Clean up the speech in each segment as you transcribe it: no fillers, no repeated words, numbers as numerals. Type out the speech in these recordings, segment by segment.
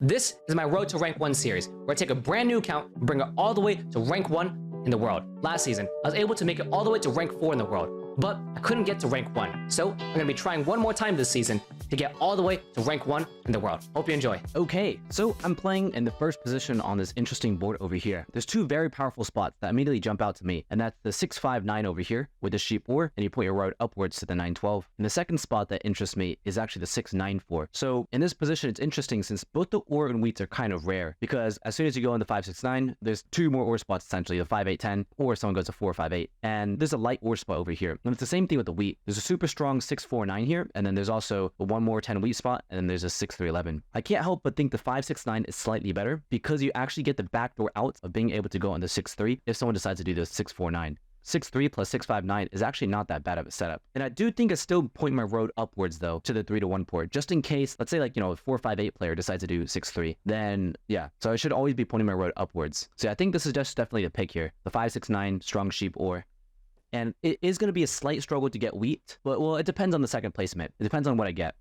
This is my Road to Rank 1 series, where I take a brand new account and bring it all the way to Rank 1 in the world. Last season, I was able to make it all the way to Rank 4 in the world, but I couldn't get to Rank 1. So I'm going to be trying one more time this season to get all the way to Rank 1 in the world. Hope you enjoy. Okay, so I'm playing in the first position on this interesting board over here. There's two very powerful spots that immediately jump out to me, and that's the 659 over here with the sheep ore, and you point your road upwards to the 912. And the second spot that interests me is actually the 694. So in this position, it's interesting since both the ore and wheats are kind of rare, because as soon as you go in the 569, there's two more ore spots essentially, the 5810, or someone goes to 458. And there's a light ore spot over here. And it's the same thing with the wheat. There's a super strong 649 here, and then there's also a one more 10 wheat spot, and then there's a 6311. I can't help but think the 569 is slightly better because you actually get the backdoor out of being able to go on the 63 if someone decides to do the 649. 6-3 plus 6-5-9 is actually not that bad of a setup. And I do think I still point my road upwards though to the 3-1 port, just in case, let's say like, a 4-5-8 player decides to do 6-3, then yeah. So I should always be pointing my road upwards. So yeah, I think this is just definitely the pick here. The 5-6-9 strong sheep ore. And it is going to be a slight struggle to get wheat, but well, it depends on the second placement. It depends on what I get.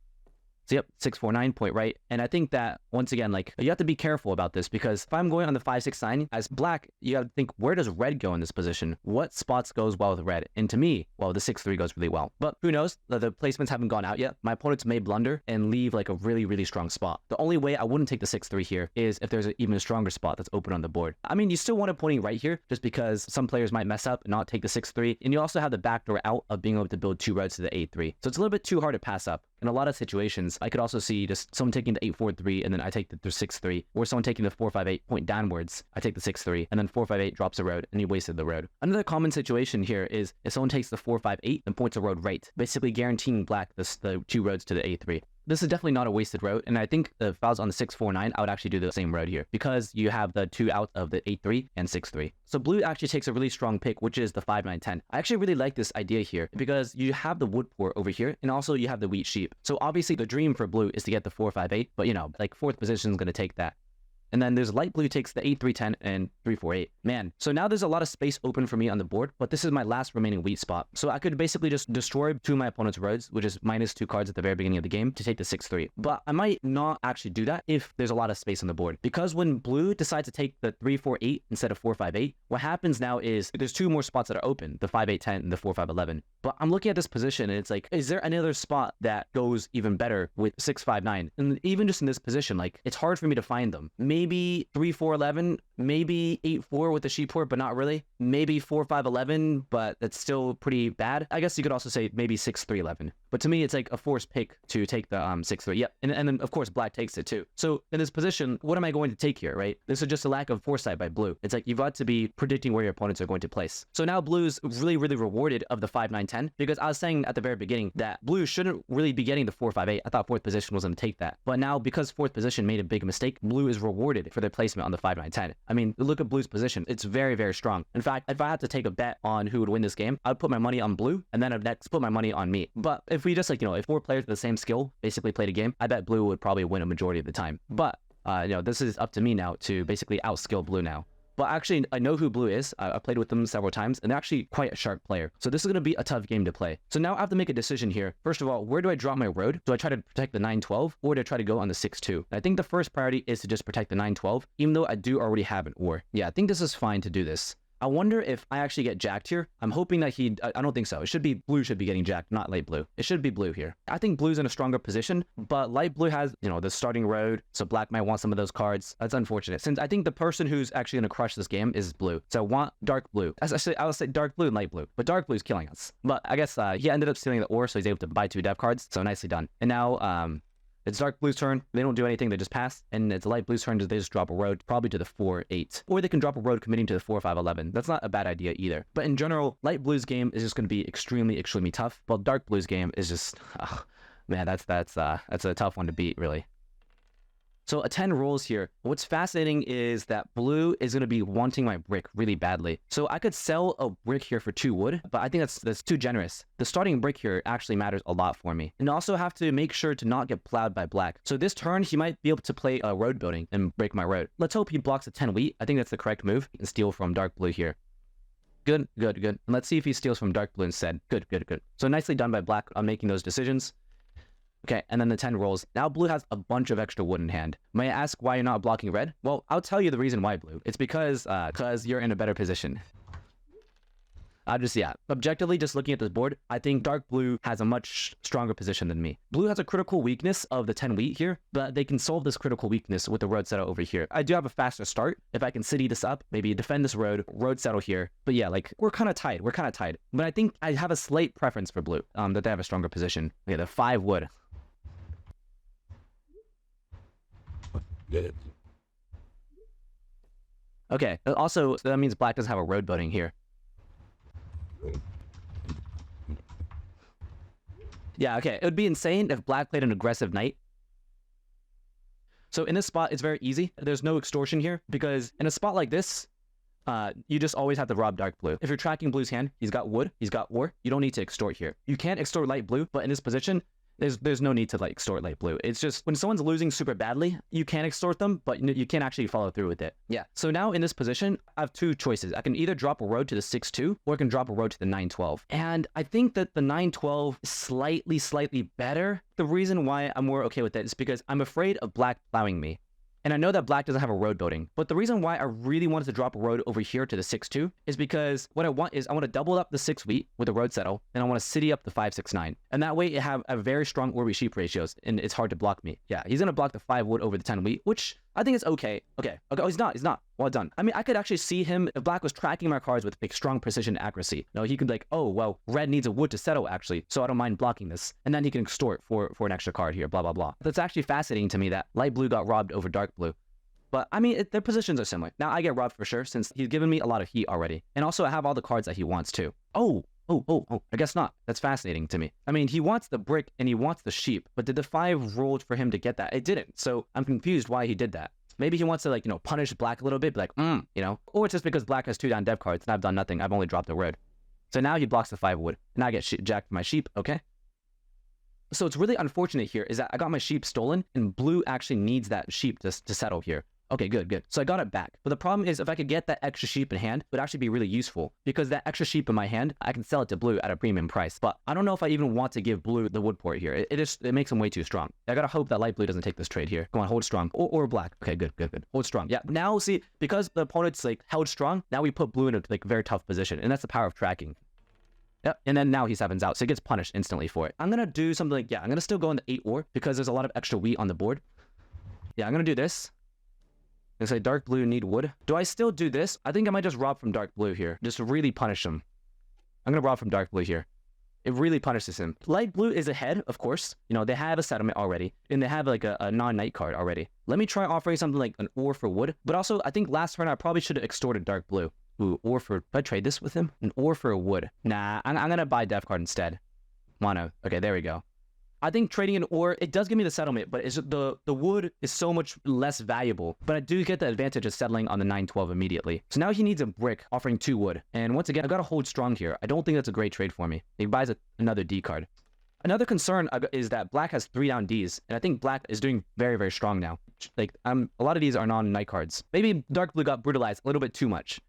So yep, 649 point right. And I think that once again, like you have to be careful about this because if I'm going on the 569 as black, you have to think, where does red go in this position? What spots goes well with red? And to me, well, the 6-3 goes really well. But who knows? The placements haven't gone out yet. My opponents may blunder and leave like a really, really strong spot. The only way I wouldn't take the 6-3 here is if there's an even stronger spot that's open on the board. I mean, you still want to pointing right here just because some players might mess up and not take the 6-3. And you also have the backdoor out of being able to build two roads to the 8-3. So it's a little bit too hard to pass up. In a lot of situations, I could also see just someone taking the 8-4-3 and then I take the 6-3, or someone taking the 4-5-8 point downwards, I take the 6-3, and then 4-5-8 drops a road and you wasted the road. Another common situation here is if someone takes the 4-5-8 and points a road right, basically guaranteeing black the two roads to the 8-3. This is definitely not a wasted road, and I think if I was on the 6-4-9, I would actually do the same road here, because you have the two out of the 8-3 and 6-3. So blue actually takes a really strong pick, which is the 5-9-10. I actually really like this idea here, because you have the wood port over here, and also you have the wheat sheep. So obviously the dream for blue is to get the 4-5-8, but like fourth position is going to take that. And then there's light blue takes the 8-3-10 and 3-4-8. Man, so now there's a lot of space open for me on the board, but this is my last remaining wheat spot. So I could basically just destroy two of my opponent's roads, which is -2 cards at the very beginning of the game, to take the 6-3. But I might not actually do that if there's a lot of space on the board. Because when blue decides to take the 3-4-8 instead of 4-5-8, what happens now is there's two more spots that are open, the 5-8-10 and the 4-5-11. But I'm looking at this position and it's like, is there any other spot that goes even better with 6-5-9? And even just in this position, like it's hard for me to find them. Maybe 3-4-11, maybe 8-4 with the sheep port, but not really. Maybe 4-5-11, but that's still pretty bad. I guess you could also say maybe 6-3-11. But to me, it's like a forced pick to take the 6-3. Yep, and then of course black takes it too. So in this position, what am I going to take here, right? This is just a lack of foresight by blue. It's like you've got to be predicting where your opponents are going to place. So now blue's really, really rewarded of the 5-9-10, because I was saying at the very beginning that blue shouldn't really be getting the 4-5-8. I thought fourth position was going to take that. But now because fourth position made a big mistake, blue is rewarded for their placement on the 5-9-10. I mean, look at blue's position. It's very, very strong. In fact, if I had to take a bet on who would win this game, I'd put my money on blue, and then I'd next put my money on me. But if we just like, if four players with the same skill basically played a game, I bet blue would probably win a majority of the time. But, this is up to me now to basically outskill blue now. But actually, I know who blue is. I played with them several times, and they're actually quite a sharp player. So this is going to be a tough game to play. So now I have to make a decision here. First of all, where do I drop my road? Do I try to protect the 9-12, or do I try to go on the 6-2? I think the first priority is to just protect the 9-12, even though I do already have an ore. Yeah, I think this is fine to do this. I wonder if I actually get jacked here. I'm hoping that I don't think so. It should be blue should be getting jacked, not light blue. It should be blue here. I think blue's in a stronger position, but light blue has, the starting road, so black might want some of those cards. That's unfortunate, since I think the person who's actually going to crush this game is blue. So I want dark blue. I would say dark blue and light blue, but dark blue is killing us. But I guess he ended up stealing the ore, so he's able to buy 2 depth cards, so nicely done. And now, it's dark blue's turn. They don't do anything. They just pass. And it's light blue's turn. They just drop a road, probably to the 4-8. Or they can drop a road committing to the 4-5-11. That's not a bad idea either. But in general, light blue's game is just going to be extremely, extremely tough. While dark blue's game is just, man, that's a tough one to beat, really. So a 10 rolls here. What's fascinating is that blue is going to be wanting my brick really badly. So I could sell a brick here for 2 wood, but I think that's too generous. The starting brick here actually matters a lot for me. And also have to make sure to not get plowed by black. So this turn, he might be able to play a road building and break my road. Let's hope he blocks a 10 wheat. I think that's the correct move, and steal from dark blue here. Good, good, good. And let's see if he steals from dark blue instead. Good, good, good. So nicely done by black on making those decisions. Okay, and then the 10 rolls. Now blue has a bunch of extra wood in hand. May I ask why you're not blocking red? Well, I'll tell you the reason why, blue. It's because you're in a better position. Objectively, just looking at this board, I think dark blue has a much stronger position than me. Blue has a critical weakness of the 10 wheat here, but they can solve this critical weakness with the road settle over here. I do have a faster start. If I can city this up, maybe defend this road settle here. But yeah, like, we're kind of tied. But I think I have a slight preference for blue, that they have a stronger position. Okay, the 5 wood. Okay, also, so that means black doesn't have a road building here. Yeah, okay. It would be insane if black played an aggressive knight. So in this spot, it's very easy. There's no extortion here because in a spot like this, you just always have to rob dark blue. If you're tracking blue's hand, he's got wood, he's got ore. You don't need to extort here. You can't extort light blue, but in this position, there's no need to like extort light blue. It's just when someone's losing super badly, you can extort them, but you can't actually follow through with it. Yeah. So now in this position, I have 2 choices. I can either drop a road to the 6-2 or I can drop a road to the 9-12. And I think that the 9-12 is slightly better. The reason why I'm more okay with it is because I'm afraid of black plowing me. And I know that black doesn't have a road building, but the reason why I really wanted to drop a road over here to the 6-2 is because what I want is I want to double up the 6 wheat with a road settle, and I want to city up the 5-6-9. And that way it have a very strong ore wheat sheep ratios, and it's hard to block me. Yeah, he's going to block the 5 wood over the 10 wheat, which I think is okay. Okay. Oh, he's not. Well done. I mean, I could actually see him, if black was tracking my cards with like strong precision accuracy. No, he could like, oh, well, red needs a wood to settle actually, so I don't mind blocking this. And then he can extort for an extra card here, blah, blah, blah. That's actually fascinating to me that light blue got robbed over dark blue. But I mean, their positions are similar. Now I get robbed for sure since he's given me a lot of heat already. And also I have all the cards that he wants too. Oh, I guess not. That's fascinating to me. I mean, he wants the brick and he wants the sheep, but did the 5 roll for him to get that? It didn't. So I'm confused why he did that. Maybe he wants to like, punish black a little bit, be like, or it's just because black has 2 down dev cards and I've done nothing. I've only dropped the road. So now he blocks the 5 wood and I get jacked for my sheep. Okay. So it's really unfortunate here is that I got my sheep stolen and blue actually needs that sheep to settle here. Okay, good. So I got it back. But the problem is if I could get that extra sheep in hand, it would actually be really useful because that extra sheep in my hand, I can sell it to blue at a premium price. But I don't know if I even want to give blue the wood port here. It makes him way too strong. I gotta hope that light blue doesn't take this trade here. Come on, hold strong. Or black. Okay, good. Hold strong. Yeah, now see, because the opponent's like held strong, now we put blue in a like very tough position. And that's the power of tracking. Yep, and then now he 7s out, so he gets punished instantly for it. I'm gonna do something like, I'm gonna still go in the 8 ore because there's a lot of extra wheat on the board. Yeah, I'm gonna do this. And say dark blue need wood. Do I still do this? I think I might just rob from dark blue here. Just to really punish him. I'm gonna rob from dark blue here. It really punishes him. Light blue is ahead, of course. They have a settlement already. And they have like a non-knight card already. Let me try offering something like an ore for wood. But also, I think last turn I probably should have extorted dark blue. Ooh, ore for... Did I trade this with him? An ore for a wood. Nah, I'm gonna buy dev card instead. Mono. Okay, there we go. I think trading an ore, it does give me the settlement, but it's the wood is so much less valuable. But I do get the advantage of settling on the 9-12 immediately. So now he needs a brick, offering 2 wood. And once again, I gotta hold strong here. I don't think that's a great trade for me. He buys another D card. Another concern is that black has 3 down Ds, and I think black is doing very, very strong now. Like, a lot of these are non-knight cards. Maybe dark blue got brutalized a little bit too much.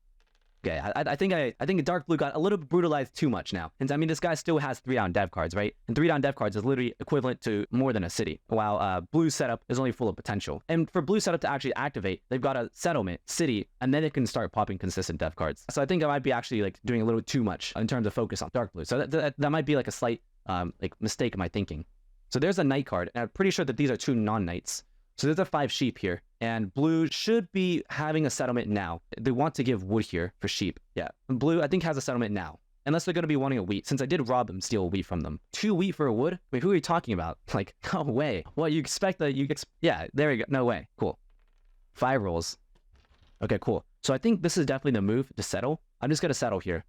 Okay, I think dark blue got a little brutalized too much now. And I mean, this guy still has 3 down dev cards, right? And 3 down dev cards is literally equivalent to more than a city, while blue setup is only full of potential. And for blue setup to actually activate, they've got a settlement, city, and then it can start popping consistent dev cards. So I think I might be actually like doing a little too much in terms of focus on dark blue. So that might be like a slight like mistake in my thinking. So there's a knight card, and I'm pretty sure that these are 2 non-knights. So there's a 5 sheep here, and blue should be having a settlement now. They want to give wood here for sheep. Yeah, and blue I think has a settlement now, unless they're going to be wanting a wheat, since I did rob them, steal a wheat from them. 2 wheat for a wood? Wait, who are you talking about? Like, no way. What, you expect that yeah, there we go. No way. Cool. 5 rolls. Okay, cool. So I think this is definitely the move to settle. I'm just going to settle here.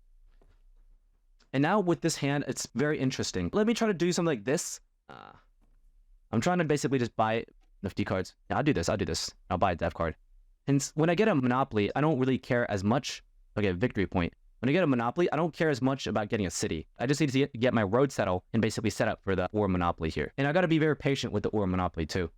And now with this hand, it's very interesting. Let me try to do something like this. I'm trying to basically just buy nifty cards. Yeah, I'll do this. I'll buy a dev card. And when I get a monopoly, I don't really care as much. Okay, victory point. When I get a monopoly, I don't care as much about getting a city. I just need to get my road settle and basically set up for the ore monopoly here. And I got to be very patient with the ore monopoly too.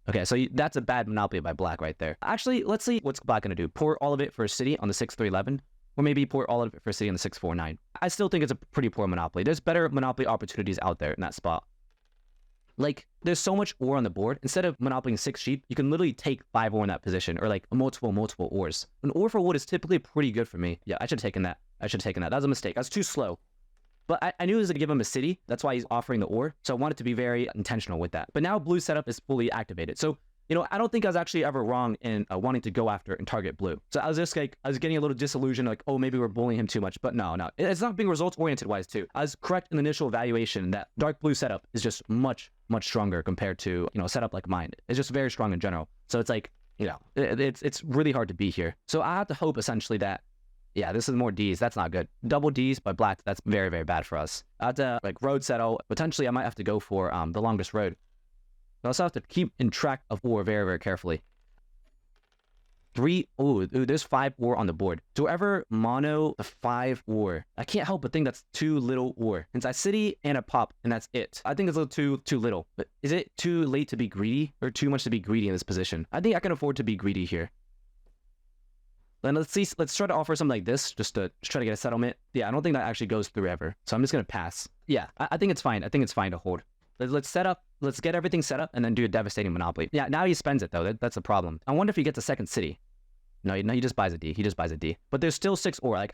Okay, so that's a bad monopoly by black right there. Actually, let's see what's black going to do. Pour all of it for a city on the 6-3-11. or maybe port all of it for city in the 649. I still think it's a pretty poor monopoly. There's better monopoly opportunities out there in that spot. Like, there's so much ore on the board. Instead of monopolying 6 sheep, you can literally take 5 ore in that position, or like multiple ores. An ore for wood is typically pretty good for me. Yeah, I should have taken that. That was a mistake. I was too slow. But I knew it was going to give him a city. That's why he's offering the ore. So I wanted to be very intentional with that. But now blue setup is fully activated. So, you know, I don't think I was actually ever wrong in wanting to go after and target blue. So I was just like, I was getting a little disillusioned, like, oh, maybe we're bullying him too much. But no. It's not being results-oriented wise, too. I was correct in the initial evaluation that dark blue setup is just much stronger compared to, you know, a setup like mine. It's just very strong in general. So it's like, you know, it's really hard to beat here. So I have to hope, essentially, that, yeah, this is more Ds. That's not good. Double Ds by black, that's very, very bad for us. I have to, like, road settle. Potentially, I might have to go for the longest road. I also have to keep in track of ore very, very carefully. 3, there's 5 ore on the board. Do I ever mono the 5 ore? I can't help but think that's too little ore. Since I city and a pop, and that's it. I think it's a little too little. But is it too late to be greedy, or too much to be greedy in this position? I think I can afford to be greedy here. Then let's try to offer something like this, just to try to get a settlement. Yeah, I don't think that actually goes through ever. So I'm just gonna pass. Yeah, I think it's fine. I think it's fine to hold. Let's set up, let's get everything set up and then do a devastating monopoly. Yeah, now he spends it though. That's a problem. I wonder if he gets a second city. No, he just buys a D. He just buys a D. But there's still 6 ore. Like,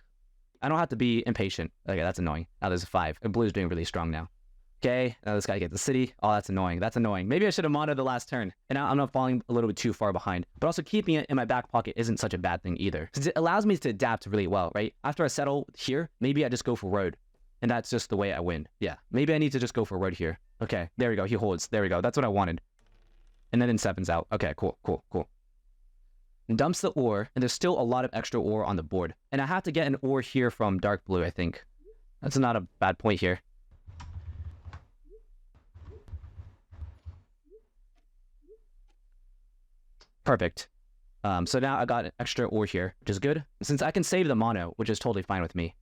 I don't have to be impatient. Okay, that's annoying. Now there's a 5. And blue's doing really strong now. Okay, now this guy gets the city. Oh, that's annoying. That's annoying. Maybe I should have modded the last turn. And now I'm not falling a little bit too far behind. But also keeping it in my back pocket isn't such a bad thing either. Since it allows me to adapt really well, right? After I settle here, maybe I just go for road. And that's just the way I win. Yeah, maybe I need to just go for road here. Okay, there we go. He holds. There we go. That's what I wanted. And then 7's out. Okay, cool. And dumps the ore, and there's still a lot of extra ore on the board. And I have to get an ore here from dark blue, I think. That's not a bad point here. Perfect. So now I got an extra ore here, which is good. Since I can save the mono, which is totally fine with me.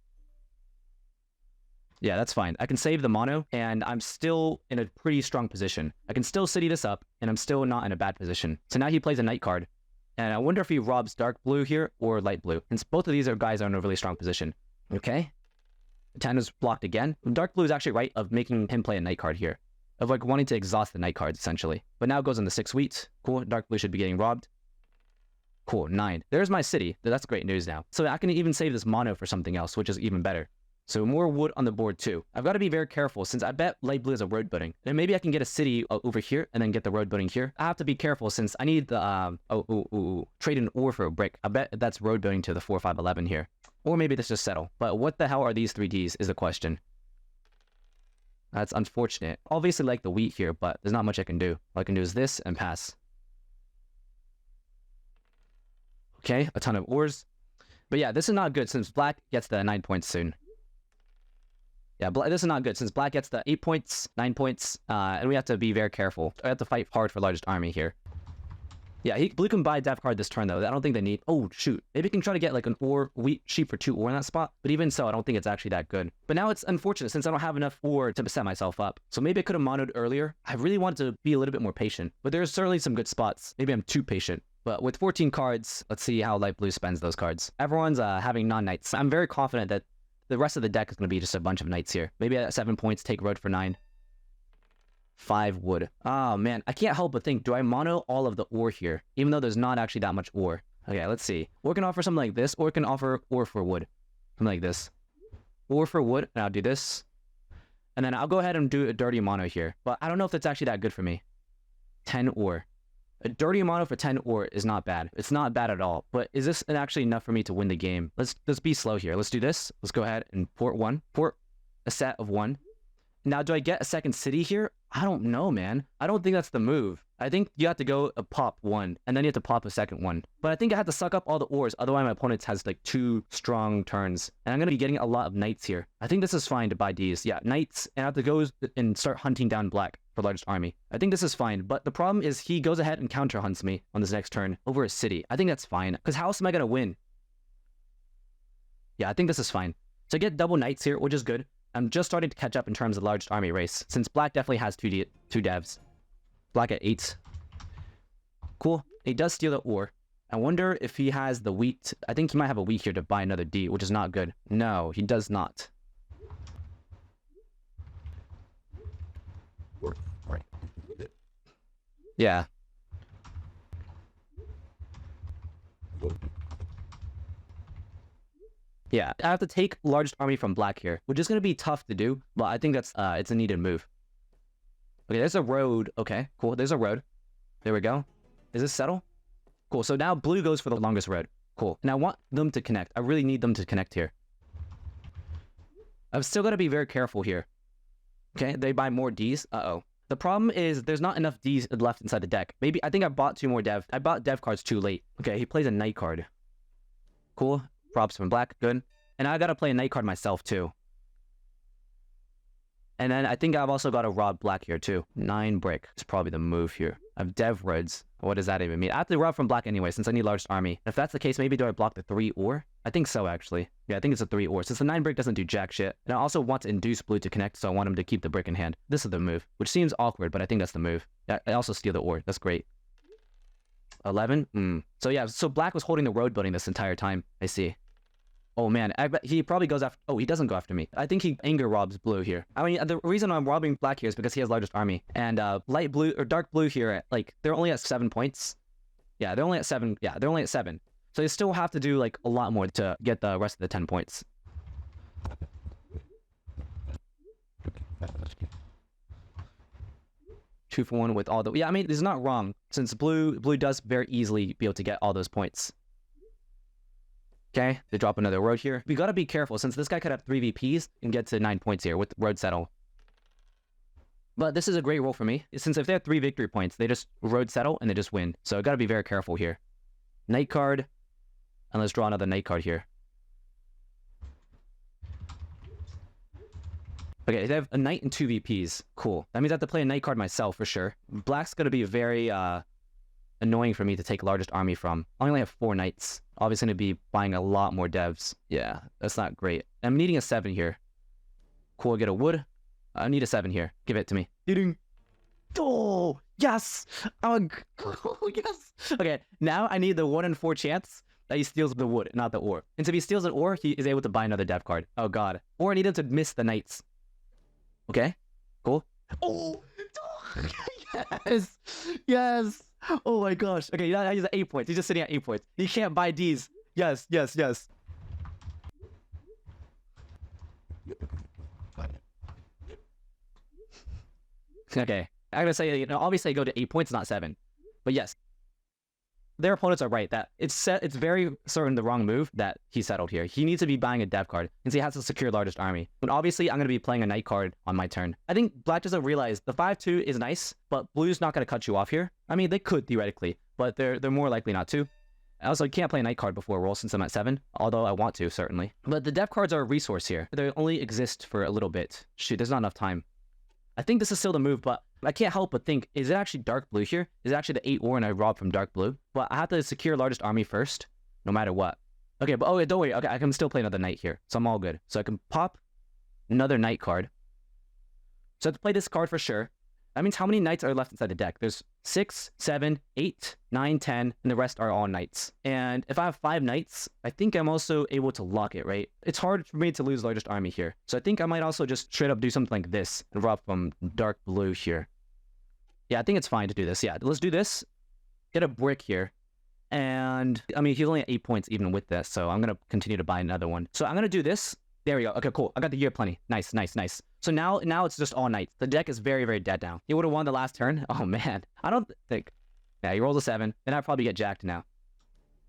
Yeah, that's fine. I can save the mono, and I'm still in a pretty strong position. I can still city this up, and I'm still not in a bad position. So now he plays a knight card. And I wonder if he robs dark blue here or light blue, since both of these guys are in a really strong position. Okay. 10 is blocked again. Dark blue is actually right of making him play a knight card here. Of like wanting to exhaust the knight cards, essentially. But now it goes on the 6 wheat. Cool. Dark blue should be getting robbed. Cool. 9. There's my city. That's great news now. So I can even save this mono for something else, which is even better. So more wood on the board too. I've got to be very careful since I bet light blue is a road building. And maybe I can get a city over here and then get the road building here. I have to be careful since I need the trade an ore for a brick. I bet that's road building to the 4, 5, 11 here. Or maybe this just settle. But what the hell are these 3 Ds is the question. That's unfortunate. Obviously like the wheat here, but there's not much I can do. All I can do is this and pass. Okay, a ton of ores. But yeah, this is not good since black gets the 9 points soon. Yeah, this is not good since black gets the 8 points, 9 points, and we have to be very careful. I have to fight hard for largest army here. Yeah, blue can buy a dev card this turn though. I don't think they need. Oh shoot, maybe he can try to get like an ore wheat sheep for 2 ore in that spot. But even so, I don't think it's actually that good. But now it's unfortunate since I don't have enough ore to set myself up. So maybe I could have monoed earlier. I really wanted to be a little bit more patient, but there's certainly some good spots. Maybe I'm too patient. But with 14 cards, let's see how light blue spends those cards. Everyone's having non-knights. I'm very confident that the rest of the deck is going to be just a bunch of knights here. Maybe at 7 points, take road for 9. 5 wood. Oh man, I can't help but think, do I mono all of the ore here? Even though there's not actually that much ore. Okay, let's see. Or can offer something like this, or can offer ore for wood. Something like this. Ore for wood, and I'll do this. And then I'll go ahead and do a dirty mono here. But I don't know if that's actually that good for me. 10 ore. A dirty mono for 10 ore is not bad. It's not bad at all. But is this actually enough for me to win the game? Let's be slow here. Let's do this. Let's go ahead and port 1. Port a set of 1. Now, do I get a second city here? I don't know, man. I don't think that's the move. I think you have to go a pop 1, and then you have to pop a second 1. But I think I have to suck up all the ores, otherwise my opponent has like 2 strong turns. And I'm going to be getting a lot of knights here. I think this is fine to buy Ds. Yeah, knights, and I have to go and start hunting down black for largest army. I think this is fine, but the problem is he goes ahead and counter hunts me on this next turn over a city. I think that's fine, because how else am I going to win? Yeah, I think this is fine. So I get double knights here, which is good. I'm just starting to catch up in terms of largest army race, since black definitely has two devs. Black at 8. Cool. He does steal the ore. I wonder if he has the wheat. I think he might have a wheat here to buy another D, which is not good. No, he does not. Yeah. Yeah, I have to take largest army from black here, which is going to be tough to do, but I think that's it's a needed move. Okay, there's a road. Okay, cool. There's a road. There we go. Is this settle? Cool. So now blue goes for the longest road. Cool. And I want them to connect. I really need them to connect here. I've still got to be very careful here. Okay, they buy more Ds. Uh-oh. The problem is there's not enough Ds left inside the deck. Maybe, I think I bought 2 more dev. I bought dev cards too late. Okay, he plays a knight card. Cool. Props from black. Good. And I got to play a knight card myself too. And then I think I've also got to rob black here too. 9 brick is probably the move here. I've dev roads. What does that even mean? I have to rob from black anyway since I need largest army. If that's the case, maybe do I block the 3 or? I think so actually. Yeah, I think it's a 3 or. Since the 9 brick doesn't do jack shit. And I also want to induce blue to connect, so I want him to keep the brick in hand. This is the move, which seems awkward, but I think that's the move. Yeah, I also steal the or. That's great. 11? So yeah, so black was holding the road building this entire time. I see. Oh man, I bet he probably goes after... Oh, he doesn't go after me. I think he anger robs blue here. I mean, the reason I'm robbing black here is because he has largest army. And light blue or dark blue here, like, they're only at 7 points. Yeah, they're only at 7. Yeah, they're only at 7. So you still have to do, like, a lot more to get the rest of the 10 points. Two for one with all the... Yeah, I mean, this is not wrong, since blue does very easily be able to get all those points. Okay, they drop another road here. We gotta be careful, since this guy could have 3 VPs and get to 9 points here with road settle. But this is a great roll for me, since if they have 3 victory points, they just road settle and they just win. So I gotta be very careful here. Knight card, and let's draw another knight card here. Okay, they have a knight and 2 VPs. Cool. That means I have to play a knight card myself for sure. Black's gonna be very annoying for me to take largest army from. I only have 4 knights. Obviously gonna be buying a lot more devs. Yeah, that's not great. I'm needing a 7 here. Cool, get a wood. I need a 7 here. Give it to me. Oh, yes! Oh, yes! Okay, now I need the 1 in 4 chance that he steals the wood, not the ore. And if he steals an ore, he is able to buy another dev card. Oh god. Or I need him to miss the knights. Okay, cool. Oh! Yes! Yes! Oh my gosh. Okay, now he's at 8 points. He's just sitting at 8 points. He can't buy Ds. Yes, yes, yes. Okay. I gotta say, you know, obviously I go to 8 points, not 7. But yes. Their opponents are right that it's very certain the wrong move that he settled here. He needs to be buying a dev card since he has to secure largest army. But obviously I'm going to be playing a knight card on my turn. I think black doesn't realize the 5-2 is nice, but blue's not going to cut you off here. I mean, they could theoretically, but they're more likely not to. Also, you can't play a knight card before roll since I'm at 7, although I want to, certainly. But the dev cards are a resource here. They only exist for a little bit. Shoot, there's not enough time. I think this is still the move, but I can't help but think, is it actually dark blue here? Is it actually the 8 ore and I rob from dark blue? But I have to secure largest army first, no matter what. Okay, but oh, don't worry. Okay, I can still play another knight here, so I'm all good. So I can pop another knight card. So I have to play this card for sure. That means how many knights are left inside the deck? There's 6, 7, 8, 9, 10, and the rest are all knights. And if I have 5 knights, I think I'm also able to lock it, right? It's hard for me to lose largest army here. So I think I might also just straight up do something like this and rob from dark blue here. Yeah, I think it's fine to do this. Yeah, let's do this. Get a brick here. And, I mean, he's only at 8 points even with this, so I'm going to continue to buy another one. So I'm going to do this. There we go. Okay, cool. I got the year plenty. Nice, nice, nice. So now it's just all knights. The deck is very, very dead now. He would have won the last turn. Oh, man. I don't think... Yeah, he rolls a 7. Then I probably get jacked now.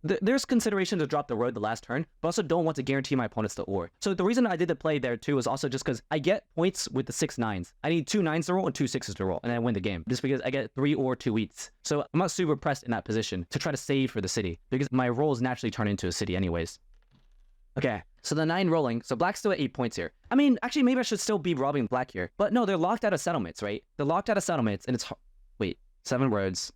There's consideration to drop the road the last turn, but also don't want to guarantee my opponents the ore. So the reason I did the play there too is also just because I get points with the 6 9s. I need 2 9s to roll and 2 6s to roll, and I win the game. Just because I get 3 or 2 wheats. So I'm not super pressed in that position to try to save for the city, because my rolls naturally turn into a city anyways. Okay, so the 9 rolling, so black's still at 8 points here. I mean, actually maybe I should still be robbing black here. But no, they're locked out of settlements, right? They're locked out of settlements, and it's... Wait, 7 words.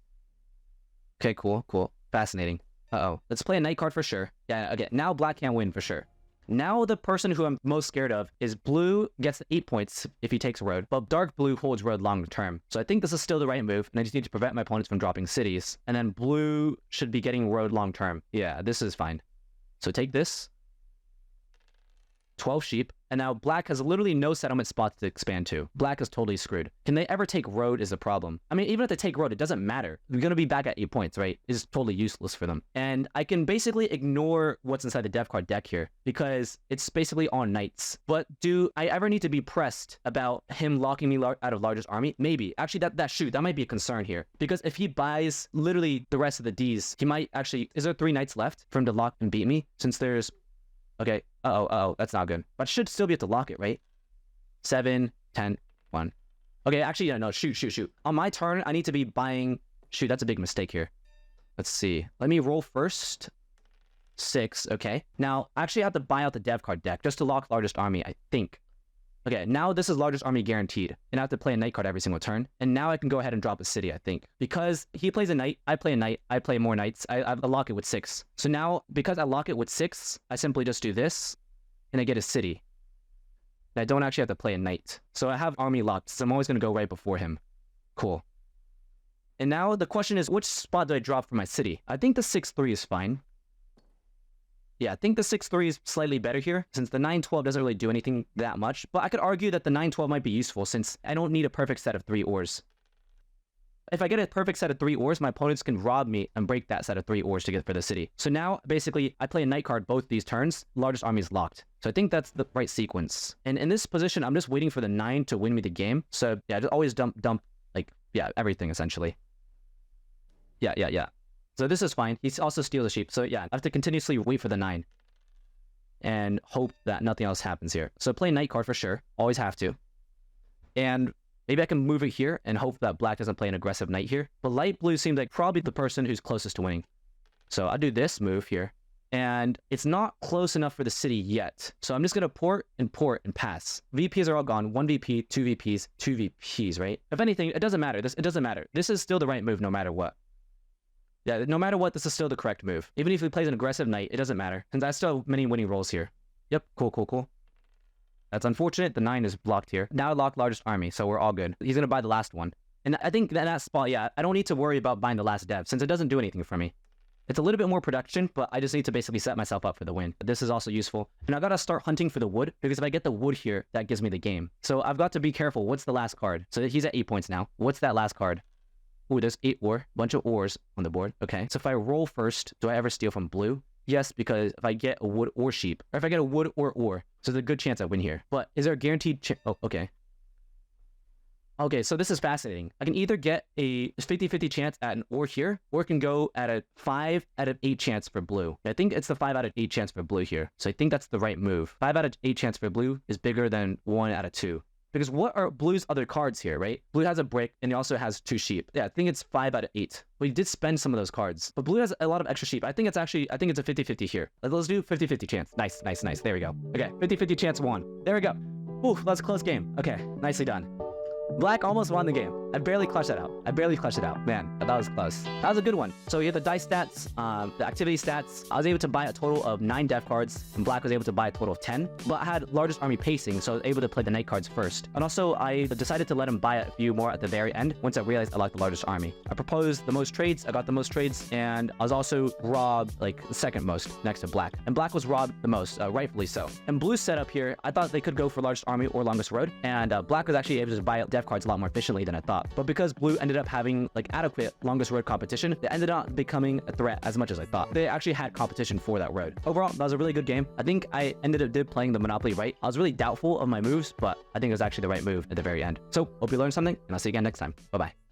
Okay, cool, cool. Fascinating. Uh-oh. Let's play a knight card for sure. Yeah, okay. Now black can't win for sure. Now the person who I'm most scared of is blue gets 8 points if he takes road, but dark blue holds road long term. So I think this is still the right move, and I just need to prevent my opponents from dropping cities. And then blue should be getting road long term. Yeah, this is fine. So take this. 12 sheep, and now black has literally no settlement spots to expand to. Black is totally screwed. Can they ever take road is a problem. I mean, even if they take road, it doesn't matter. They're going to be back at 8 points, right? It's totally useless for them. And I can basically ignore what's inside the dev card deck here because it's basically all knights. But do I ever need to be pressed about him locking me out of largest army? Maybe. Actually, that might be a concern here. Because if he buys literally the rest of the Ds, he might actually... Is there 3 knights left for him to lock and beat me? Since there's... Okay. Uh-oh, that's not good. But I should still be able to lock it, right? 7, 10, 1. Okay, actually, yeah, no, shoot. On my turn, I need to be buying... Shoot, that's a big mistake here. Let's see. Let me roll first. 6, okay. Now, I actually have to buy out the dev card deck just to lock largest army, I think. Okay, now this is largest army guaranteed. And I have to play a knight card every single turn. And now I can go ahead and drop a city, I think. Because he plays a knight, I play a knight, I play more knights. I lock it with 6. So now, because I lock it with 6, I simply just do this, and I get a city. And I don't actually have to play a knight. So I have army locked, so I'm always going to go right before him. Cool. And now the question is, which spot do I drop for my city? I think the 6-3 is fine. Yeah, I think the 6-3 is slightly better here, since the 9-12 doesn't really do anything that much. But I could argue that the 9-12 might be useful, since I don't need a perfect set of 3 ores. If I get a perfect set of 3 ores, my opponents can rob me and break that set of 3 ores to get for the city. So now, basically, I play a knight card both these turns. Largest army is locked. So I think that's the right sequence. And in this position, I'm just waiting for the 9 to win me the game. So yeah, just always dump, like, yeah, everything, essentially. Yeah. So this is fine. He also steals a sheep. So yeah, I have to continuously wait for the 9. And hope that nothing else happens here. So play knight card for sure. Always have to. And maybe I can move it here and hope that black doesn't play an aggressive knight here. But light blue seems like probably the person who's closest to winning. So I'll do this move here. And it's not close enough for the city yet. So I'm just going to port and pass. VPs are all gone. 1 VP, 2 VPs, 2 VPs, right? If anything, it doesn't matter. It doesn't matter. This is still the right move no matter what. Yeah, no matter what, this is still the correct move. Even if he plays an aggressive knight, it doesn't matter. Since I still have many winning rolls here. Yep, cool. That's unfortunate. The 9 is blocked here. Now I lock largest army, so we're all good. He's going to buy the last one. And I think that spot, yeah, I don't need to worry about buying the last dev, since it doesn't do anything for me. It's a little bit more production, but I just need to basically set myself up for the win. This is also useful. And I've got to start hunting for the wood, because if I get the wood here, that gives me the game. So I've got to be careful. What's the last card? So he's at 8 points now. What's that last card? Ooh, there's 8 ore. Bunch of ores on the board. Okay. So if I roll first, do I ever steal from blue? Yes, because if I get a wood or sheep, or if I get a wood or ore, so there's a good chance I win here. But is there a guaranteed chance? Oh, okay. Okay, so this is fascinating. I can either get a 50-50 chance at an ore here, or it can go at a 5 out of 8 chance for blue. I think it's the 5 out of 8 chance for blue here. So I think that's the right move. 5 out of 8 chance for blue is bigger than 1 out of 2. Because what are blue's other cards here, right? Blue has a brick, and he also has 2 sheep. Yeah, I think it's 5 out of 8. Well, he did spend some of those cards. But blue has a lot of extra sheep. I think it's a 50-50 here. Let's do 50-50 chance. Nice. There we go. Okay, 50-50 chance 1. There we go. Ooh, that's a close game. Okay, nicely done. Black almost won the game. I barely clutched that out. Man, that was close. That was a good one. So you have the dice stats, the activity stats. I was able to buy a total of 9 dev cards, and black was able to buy a total of 10. But I had largest army pacing, so I was able to play the knight cards first. And also, I decided to let him buy a few more at the very end, once I realized I liked the largest army. I proposed the most trades, I got the most trades, and I was also robbed, like, the second most, next to black. And black was robbed the most, rightfully so. And blue's setup here, I thought they could go for largest army or longest road, and black was actually able to buy dev cards a lot more efficiently than I thought. But because blue ended up having like adequate longest road competition, they ended up becoming a threat as much as I thought. They actually had competition for that road. Overall, that was a really good game. I think I ended up playing the Monopoly right. I was really doubtful of my moves, but I think it was actually the right move at the very end. So hope you learned something, and I'll see you again next time. Bye-bye.